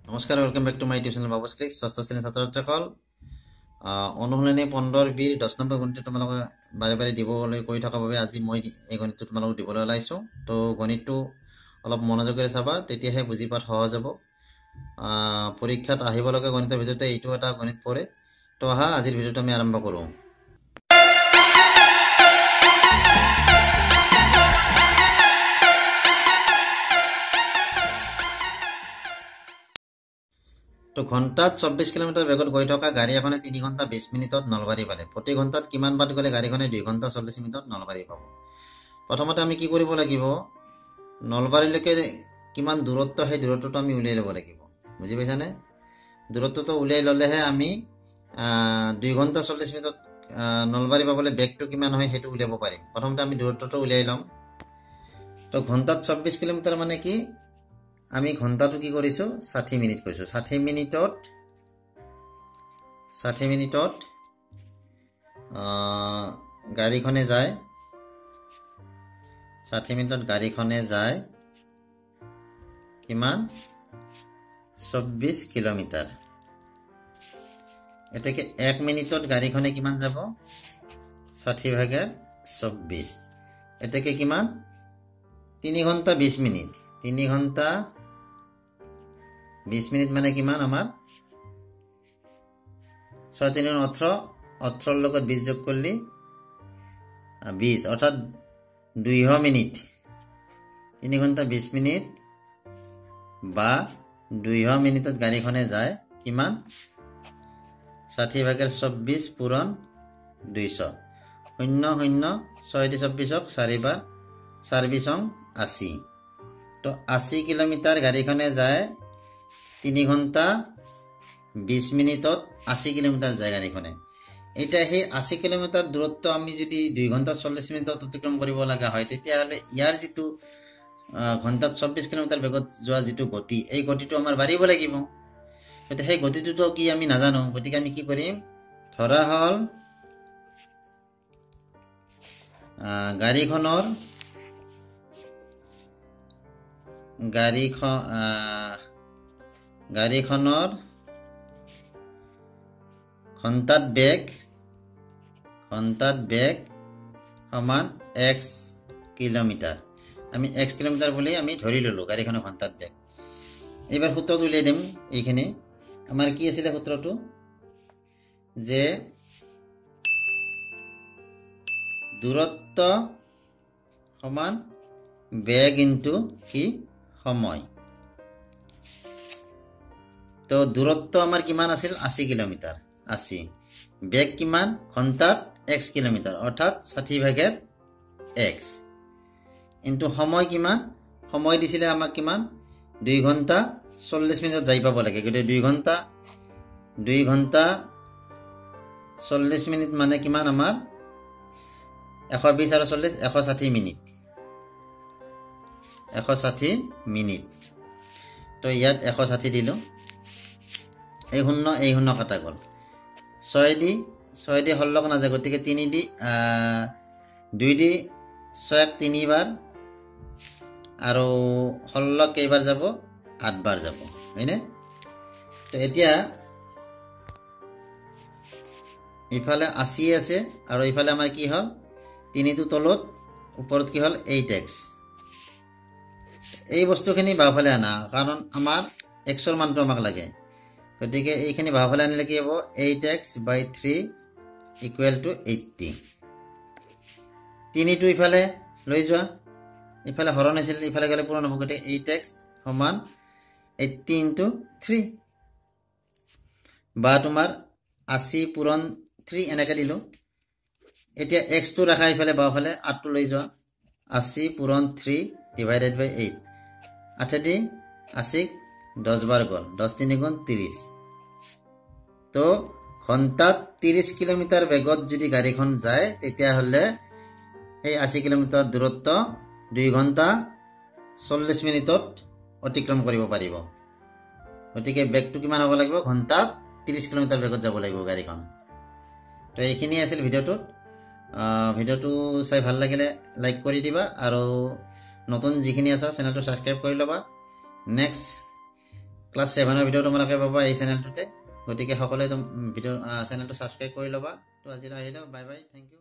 নমস্কাৰ, welcome back to my YouTube channel Babu's click. ষষ্ঠ শ্ৰেণীৰ ছাত্ৰ ছাত্ৰীসকল, অনুশীলনী 15 10 নম্বৰ গণিতটো তোমালোকে বাৰে বাৰে দিবলৈ কৈ থকা বাবে আজি মই এই গণিতটো তোমালোকক দিবলৈ ওলাইছোঁ। তো গণিতটো অলপ মনোযোগেৰে চাবা, তেতিয়াহে বুজি পোৱাত সহজ হ'ব। পৰীক্ষাত আহিব লগা গণিতৰ ভিতৰতে এইটো এটা গণিত পৰে। তো আহা আজিৰ ভিডিঅ'টো আমি আৰম্ভ কৰোঁ। তো ঘণ্টাত 24 কিলোমিটাৰ বেগত গৈ থকা গাড়ী এখনে 3 ঘণ্টা 20 মিনিটত নলবাৰী পালে। প্ৰতি ঘণ্টাত কিমান বাট গ'লে গাড়ীখনে 2 ঘণ্টা 40 মিনিটত নলবাৰী পাব? প্ৰথমতে আমি কি কৰিব লাগিব, নলবাৰীলৈকে কিমান দূৰত্ব, সেই দূৰত্বটো আমি উলিয়াই ল'ব লাগিব। বুজি পাইছানে? দূৰত্বটো উলিয়াই ল'লেহে আমি 2 ঘণ্টা 40 মিনিটত নলবাৰী পাবলৈ বেগটো কিমান হয় সেইটো উলিয়াব পাৰিম। প্ৰথমতে আমি দূৰত্বটো উলিয়াই ল'ম। তো ঘণ্টাত 24 কিলোমিটাৰ মানে কি, আমি ঘণ্টাটো কি কৰিছোঁ 60 মিনিট কৰিছোঁ। 60 মিনিটত গাড়ীখনে যায় 60 মিনিটত গাড়ীখনে যায় কিমান 24 কিলোমিটাৰ। এতেকে 1 মিনিটত গাড়ীখনে কিমান যাব 60/24। এতেকে কিমান 3 ঘণ্টা 20 মিনিট। 3 ঘণ্টা 20 মিনিট মানে কিমান আমাৰ 6 3 18 18 লগত 20 যোগ করলে 20 অর্থাৎ 200 মিনিট। 3 ঘণ্টা 20 মিনিট বা 200 মিনিটত গাড়ীখনে যায় কিমান 60/24 পূৰণ 200। 0 0 6 24ক 4 বাৰ 4 20 80। তো 80 কিলোমিটাৰ গাড়ীখনে যায় 3 ঘণ্টা 20 মিনিটত 80 কিলোমিটাৰ যায় গাড়ীখনে। এটা সেই 80 কিলোমিটাৰ দূৰত্ব আমি যদি 2 ঘণ্টা 40 মিনিটত অতিক্ৰম কৰিব লগা হয়, তেতিয়াহ'লে ইয়াৰ যিটো ঘণ্টাত 24 কিলোমিটাৰ বেগত যোৱা যিটো গতি, এই গতিটো আমাৰ বাঢ়িব লাগিব। গতিকে সেই গতিটোতো কি আমি নাজানো। গতিকে আমি কি কৰিম, ধৰা হ'ল গাড়ীখনৰ ঘণ্টাত বেগ সমান x কিলোমিটাৰ। আমি x কিলোমিটাৰ বুলি আমি ধৰি ললো গাড়ীখনৰ ঘণ্টাত বেগ। এইবাৰ সূত্ৰটো উলিয়াই দিম। এইখিনি আমাৰ কি আছিলে সূত্ৰটো, যে দূৰত্ব সমান বেগ ইনটু কি সময়। তো দূৰত্ব আমাৰ কিমান আছিল 80 কিলোমিটাৰ। 80 বেগ কিমান ঘণ্টাত x কিলোমিটাৰ অৰ্থাৎ 60/x ইনটু সময় কিমান, সময় দিছিলে আমাক কিমান 2 ঘণ্টা 40 মিনিটত যাই পাব লাগে। গতিকে 2 ঘণ্টা 40 মিনিট মানে কিমান আমাৰ 120 আৰু 40 160 মিনিট। 160 মিনিট। তো ইয়াত 160 দিলো, এই শূন্য কাটা গ'ল। 6 দি 16 নাযায়, গতিকে 3 দি 2 দি 6 3 বাৰ আৰু 16 কেইবাৰ যাব 8 বাৰ যাব, হয়নে? তো এতিয়া ইফালে 80 আছে আৰু ইফালে আমাৰ কি হ'ল 3টো তলত, ওপৰত কি হ'ল 8x। এই বস্তুখিনি বাওঁফালে আনা, কাৰণ আমাৰ xৰ মানটো আমাক লাগে। গতিকে এইখিনি বাওঁফালে আনিলে কি হ'ব 8x/3 = 80। 3টো ইফালে লৈ যোৱা, ইফালে হৰণ হৈছিল, ইফালে গ'লে পূৰণ হ'ব। গতিকে 8x সমান 80 × 3 বা তোমাৰ 80 পূৰণ 3 এনেকৈ দিলোঁ। এতিয়া xটো ৰাখা ইফালে বাওঁফালে, 8টো লৈ যোৱা, 80 পূৰণ 3 / 8। 8 দি 80 10 বাৰ গ'ল, 10 3 × 30। তো ঘণ্টাত 30 কিলোমিটাৰ বেগত যদি গাড়ীখন যায়, তেতিয়াহ'লে সেই 80 কিলোমিটাৰ দূৰত্ব 2 ঘণ্টা 40 মিনিটত অতিক্ৰম কৰিব পাৰিব। গতিকে বেগটো কিমান হ'ব লাগিব, ঘণ্টাত 30 কিলোমিটাৰ বেগত যাব লাগিব গাড়ীখন। তো এইখিনি আছিল ভিডিঅ'টোত। ভিডিঅ'টো চাই ভাল লাগিলে লাইক কৰি দিবা, আৰু নতুন যিখিনি আছা চেনেলটো ছাবস্ক্ৰাইব কৰি ল'বা। নেক্সট ক্লাছ 7ৰ ভিডিঅ' তোমালোকে পাবা এই চেনেলটোতে গতিকে সকলোৱে ভিডিঅ' চেনেলটো ছাবস্ক্ৰাইব কৰি ল'বা তো আজিলৈ আহিলোঁ বাই বাই থেংক ইউ